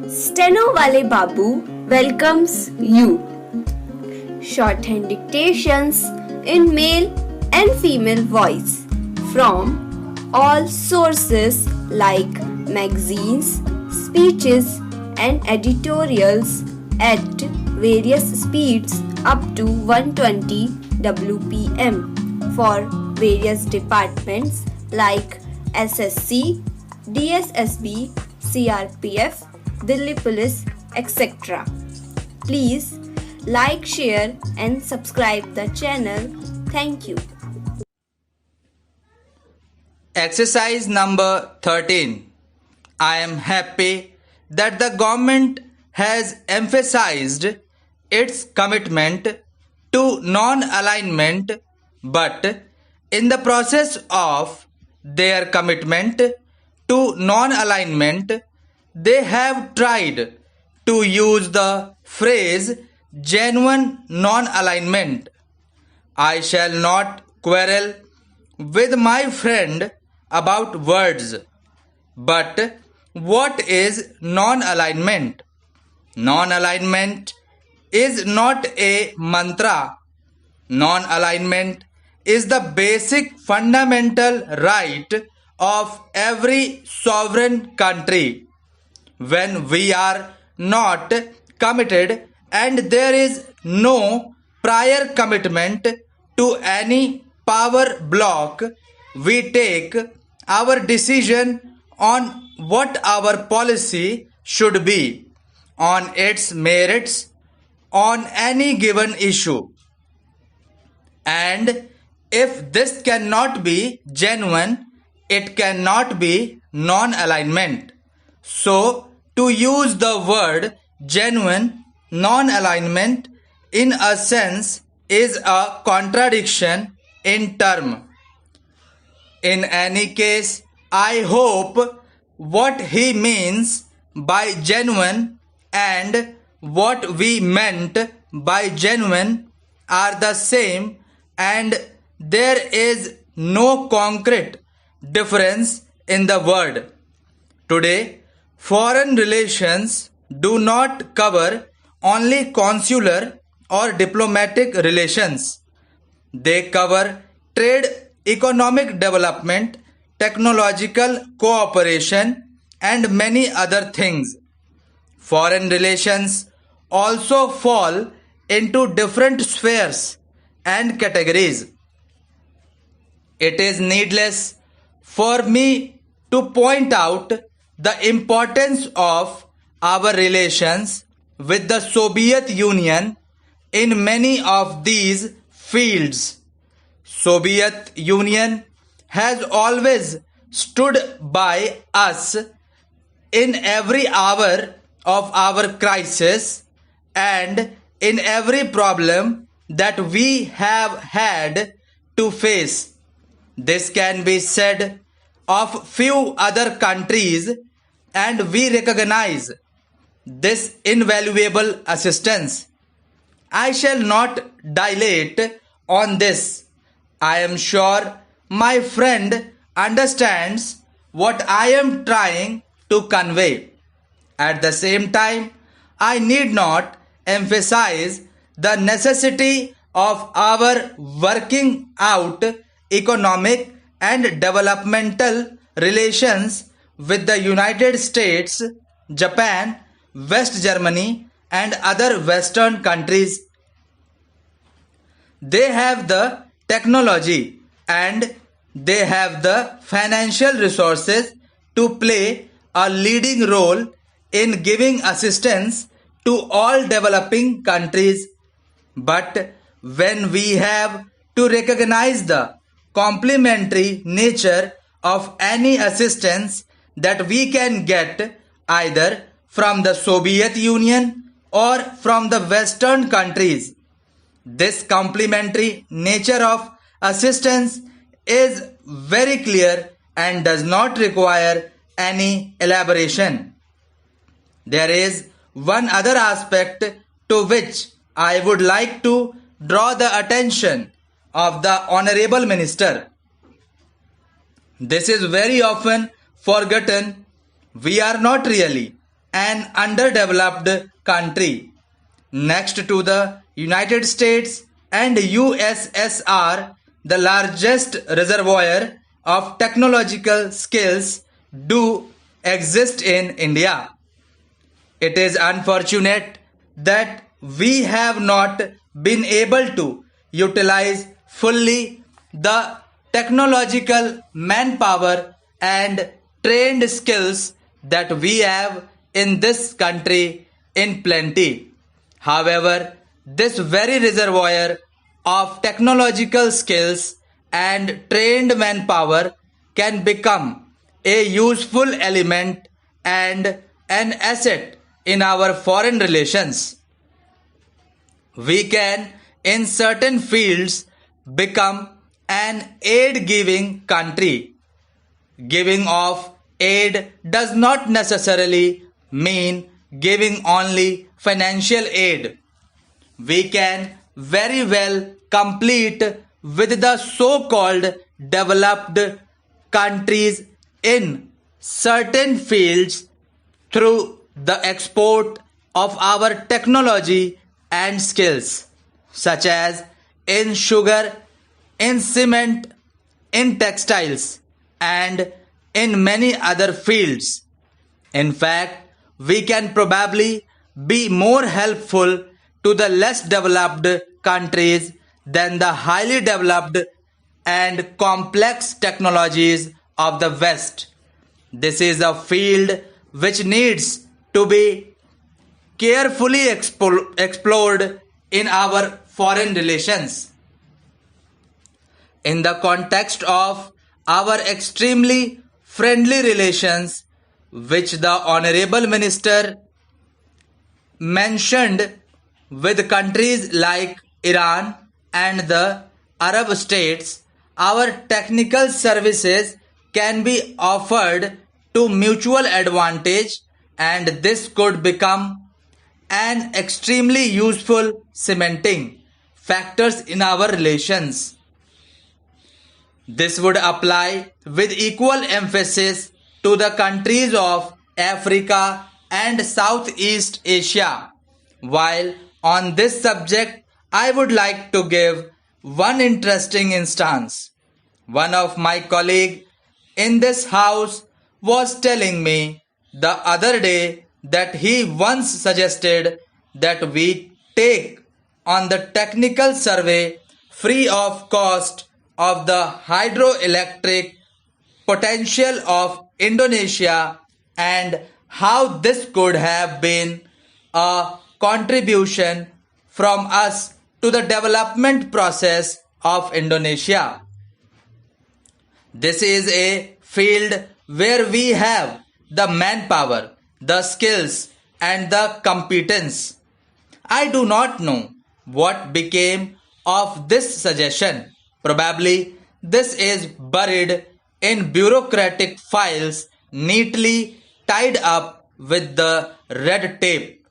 Steno Wale Babu welcomes you. Shorthand dictations in male and female voice from all sources like magazines, speeches, and editorials at various speeds up to 120 WPM for various departments like SSC, DSSB, CRPF, Delhi Police, etc. Please like, share, and subscribe the channel. Thank you. Exercise number 13. I am happy that the government has emphasized its commitment to non-alignment, but in the process of their commitment to non-alignment, they have tried to use the phrase genuine non-alignment. I shall not quarrel with my friend about words. But what is non-alignment? Non-alignment is not a mantra. Non-alignment is the basic fundamental right of every sovereign country. When we are not committed and there is no prior commitment to any power block, we take our decision on what our policy should be, on its merits, on any given issue. And if this cannot be genuine, it cannot be non-alignment. So, to use the word genuine non-alignment in a sense is a contradiction in term. In any case, I hope what he means by genuine and what we meant by genuine are the same and there is no concrete difference in the word. Today, foreign relations do not cover only consular or diplomatic relations. They cover trade, economic development, technological cooperation, and many other things. Foreign relations also fall into different spheres and categories. It is needless for me to point out the importance of our relations with the Soviet Union in many of these fields. Soviet Union has always stood by us in every hour of our crisis and in every problem that we have had to face. This can be said of few other countries and we recognize this invaluable assistance. I shall not dilate on this. I am sure my friend understands what I am trying to convey. At the same time, I need not emphasize the necessity of our working out economic and developmental relations with the United States, Japan, West Germany, and other Western countries. They have the technology and they have the financial resources to play a leading role in giving assistance to all developing countries. But when we have to recognize the complementary nature of any assistance that we can get either from the Soviet Union or from the Western countries, this complementary nature of assistance is very clear and does not require any elaboration. There is one other aspect to which I would like to draw the attention of the Honorable Minister. This is very often forgotten. We are not really an underdeveloped country. Next to the United States and USSR, the largest reservoir of technological skills do exist in India. It is unfortunate that we have not been able to utilize fully the technological manpower and trained skills that we have in this country in plenty. However, this very reservoir of technological skills and trained manpower can become a useful element and an asset in our foreign relations. We can, in certain fields, become an aid giving country. Giving of aid does not necessarily mean giving only financial aid. We can very well compete with the so called developed countries in certain fields through the export of our technology and skills, such as in sugar, in cement, in textiles, and in many other fields. In fact, we can probably be more helpful to the less developed countries than the highly developed and complex technologies of the West. This is a field which needs to be carefully explored in our foreign relations. In the context of our extremely friendly relations, which the Honorable Minister mentioned with countries like Iran and the Arab states, our technical services can be offered to mutual advantage, and this could become an extremely useful cementing factors in our relations. This would apply with equal emphasis to the countries of Africa and Southeast Asia. While on this subject, I would like to give one interesting instance. One of my colleagues in this house was telling me the other day that he once suggested that we take on the technical survey free of cost of the hydroelectric potential of Indonesia and how this could have been a contribution from us to the development process of Indonesia. This is a field where we have the manpower, the skills, and the competence. I do not know what became of this suggestion. Probably this is buried in bureaucratic files neatly tied up with the red tape.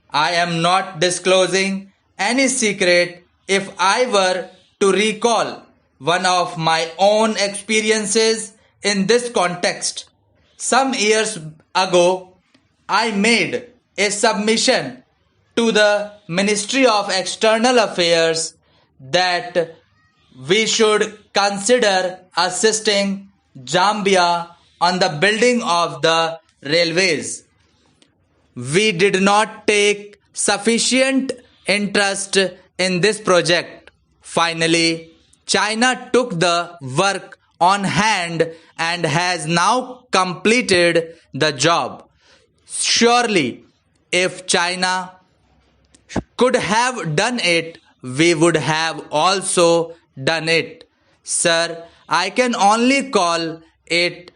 I am not disclosing any secret if I were to recall one of my own experiences in this context. Some years ago, I made a submission to the Ministry of External Affairs that we should consider assisting Zambia on the building of the railways. We did not take sufficient interest in this project. Finally, China took the work on hand and has now completed the job. Surely, if China could have done it, we would have also done it. Sir, I can only call it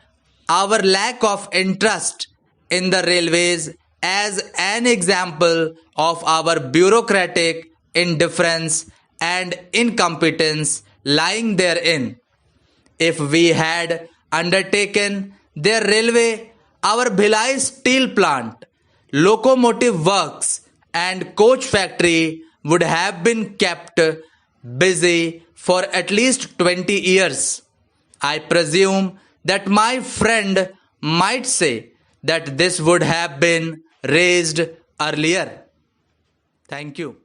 our lack of interest in the railways as an example of our bureaucratic indifference and incompetence lying therein. If we had undertaken their railway, our Bhilai steel plant, locomotive works, and coach factory would have been kept busy for at least 20 years. I presume that my friend might say that this would have been raised earlier. Thank you.